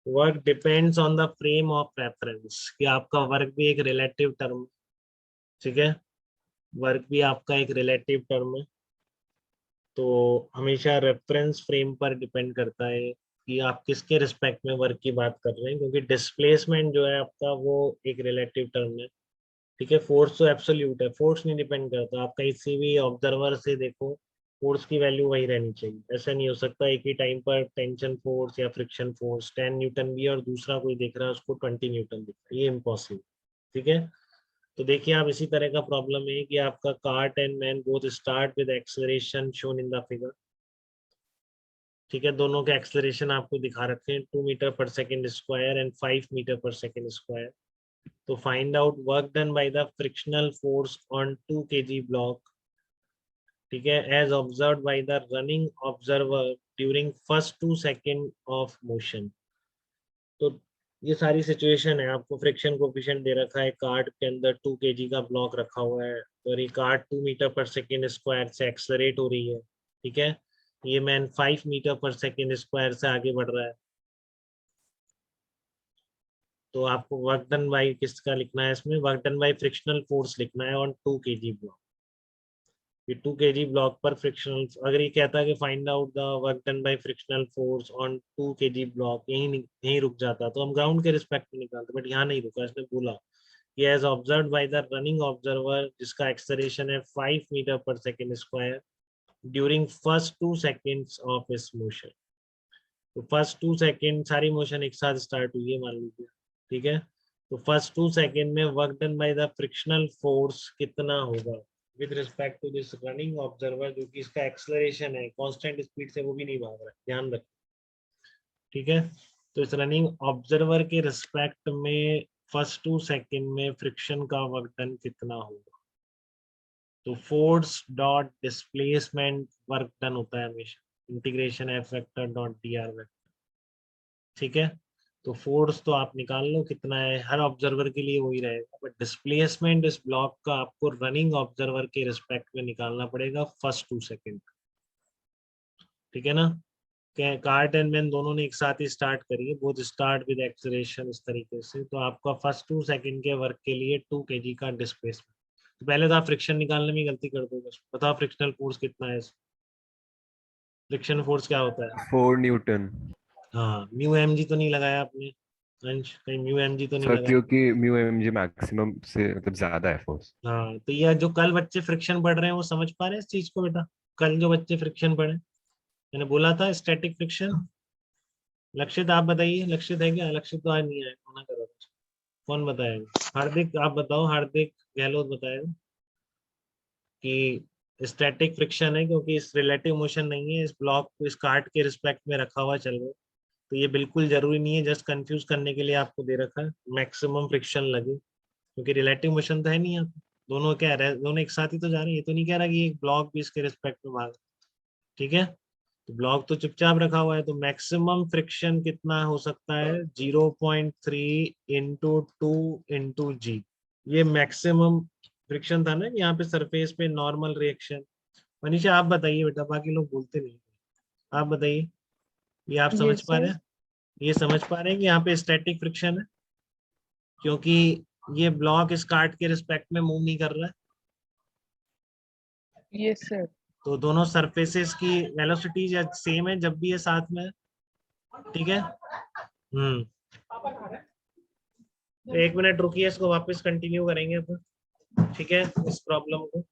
Work depends on the frame of reference, कि आपका work भी एक रिलेटिव टर्म, ठीक है, वर्क भी आपका एक रिलेटिव टर्म है। तो हमेशा रेफरेंस फ्रेम पर डिपेंड करता है कि आप किसके रिस्पेक्ट में वर्क की बात कर रहे हैं, क्योंकि डिस्प्लेसमेंट जो है आपका वो एक रिलेटिव टर्म है, ठीक है। फोर्स तो एब्सोल्यूट है, फोर्स नहीं डिपेंड करता। आप किसी भी ऑब्जर्वर से देखो, फोर्स की वैल्यू वही रहनी चाहिए। ऐसा नहीं हो सकता एक ही टाइम पर टेंशन फोर्स या फ्रिक्शन फोर्स 10 न्यूटन भी है और दूसरा कोई देख रहा है उसको 20 न्यूटन दिख रहा है, ये इम्पॉसिबल, ठीक है। तो देखिए आप इसी तरह का प्रॉब्लम है कि आपका cart and man both start with acceleration shown in the figure, ठीक है। दोनों के एक्सेलरेशन आपको दिखा रखे हैं 2 मीटर पर सेकेंड स्क्वायर एंड 5 मीटर पर सेकेंड स्क्वायर। तो find out work done by the frictional force on 2 kg block, ठीक है, as observe by the running observer during first 2 second of motion. तो ये सारी सिचुएशन है, आपको फ्रिक्शन कोफिशिएंट दे रखा है, कार्ट के अंदर 2 kg का ब्लॉक रखा हुआ है और ये कार्ट 2 मीटर पर सेकेंड स्क्वायर से एक्सलरेट हो रही है, ठीक है। ये मैन 5 मीटर पर सेकेंड स्क्वायर से आगे बढ़ रहा है। तो आपको वर्क डन बाय किसका लिखना है इसमें, work done bye frictional force लिखना है ऑन 2 kg ब्लॉक। ये 2 kg ब्लॉक पर फ्रिक्शनल, अगर ये कहता है कि find out the work done bye frictional force on 2 kg block, यही रुक जाता तो हम ग्राउंड के रिस्पेक्ट में निकालते, बट यहाँ नहीं रुका, इसने बोला कि as observe by the running observer जिसका एक्सेलरेशन है 5 मीटर पर second square during first 2 seconds of इस मोशन। तो फर्स्ट 2 सेकेंड सारी मोशन एक साथ स्टार्ट हुई है मान लीजिए, ठीक है। तो फर्स्ट 2 सेकेंड में work done by the frictional force कितना होगा with respect to this running observer, जो कि इसका एक्सेलरेशन है कांस्टेंट स्पीड से वो भी नहीं भाग रहा है, ध्यान रखें, ठीक है। तो इस रनिंग ऑब्जर्वर के रिस्पेक्ट में फर्स्ट 2 सेकेंड में फ्रिक्शन का वर्क डन कितना होगा। तो force dot displacement work done होता है हमेशा integration F vector dot D R vector, ठीक है। तो फोर्स तो आप निकाल लो कितना है, हर ऑब्जर्वर के लिए वही रहेगा, बट डिस्प्लेसमेंट इस ब्लॉक का आपको रनिंग ऑब्जर्वर के रिस्पेक्ट में निकालना पड़ेगा फर्स्ट 2 सेकेंड, ठीक है ना। कार्ट एंड मैन दोनों ने एक साथ ही स्टार्ट करी है, बोथ स्टार्ट विद एक्सेलरेशन इस तरीके से। तो आपका फर्स्ट 2 सेकेंड के वर्क के लिए 2 kg का डिस्प्लेसमेंट। तो पहले तो आप फ्रिक्शन निकालने में गलती कर दो, बस बताओ फ्रिक्शनल फोर्स कितना है, फ्रिक्शन फोर्स क्या होता है। 4 न्यूटन। हाँ, म्यू एम जी तो नहीं लगाया आपने अंश, कहीं म्यू एम जी तो नहीं सर लगाया। क्योंकि म्यू एम जी मैक्सिमम से मतलब ज्यादा है फोर्स। हाँ, तो ये जो कल बच्चे फ्रिक्शन पढ़ रहे हैं वो समझ पा रहे हैं इस चीज को बेटा, कल जो बच्चे फ्रिक्शन पढ़े, मैंने बोला था स्टैटिक फ्रिक्शन। लक्षित आप बताइए, लक्षित है क्या, लक्षित तो आज नहीं आया, मना करो, कौन बताएगा, हार्दिक आप बताओ, हार्दिक गहलोत बताएगा कि स्टैटिक फ्रिक्शन है, क्योंकि इस रिलेटिव मोशन नहीं है, इस ब्लॉक को इस कार्ट के रिस्पेक्ट में रखा हुआ चल रहा है। तो ये बिल्कुल जरूरी नहीं है, जस्ट कंफ्यूज करने के लिए आपको दे रखा है मैक्सिमम फ्रिक्शन लगे, क्योंकि रिलेटिव मोशन तो है नहीं, आप दोनों क्या रहे, दोनों एक साथ ही तो जा रहे हैं, ये तो नहीं कह रहा कि एक ब्लॉक भी इसके रिस्पेक्ट में भाग, ठीक है। तो ब्लॉक तो चुपचाप रखा हुआ है, तो मैक्सिमम फ्रिक्शन कितना हो सकता है 0.3 इंटू 2 इंटू जी। ये मैक्सिमम फ्रिक्शन था ना, यहाँ पे सरफेस पे नॉर्मल रिएक्शन। मनीषा आप बताइए बेटा, बाकी लोग बोलते नहीं, आप बताइए, ये आप समझ यस पा रहे सर। हैं, ये समझ पा रहे हैं कि यहाँ पे स्टैटिक फ्रिक्शन है, क्योंकि ये ब्लॉक इस कार्ट के रिस्पेक्ट में मूव नहीं कर रहा है। Yes sir. तो दोनों सरफेसेस की वेलोसिटी सेम है जब भी ये साथ में है, ठीक है। तो 1 मिनट रुकिए, इसको वापस कंटिन्यू करेंगे अपन, ठीक है, इस प्रॉब्लम को।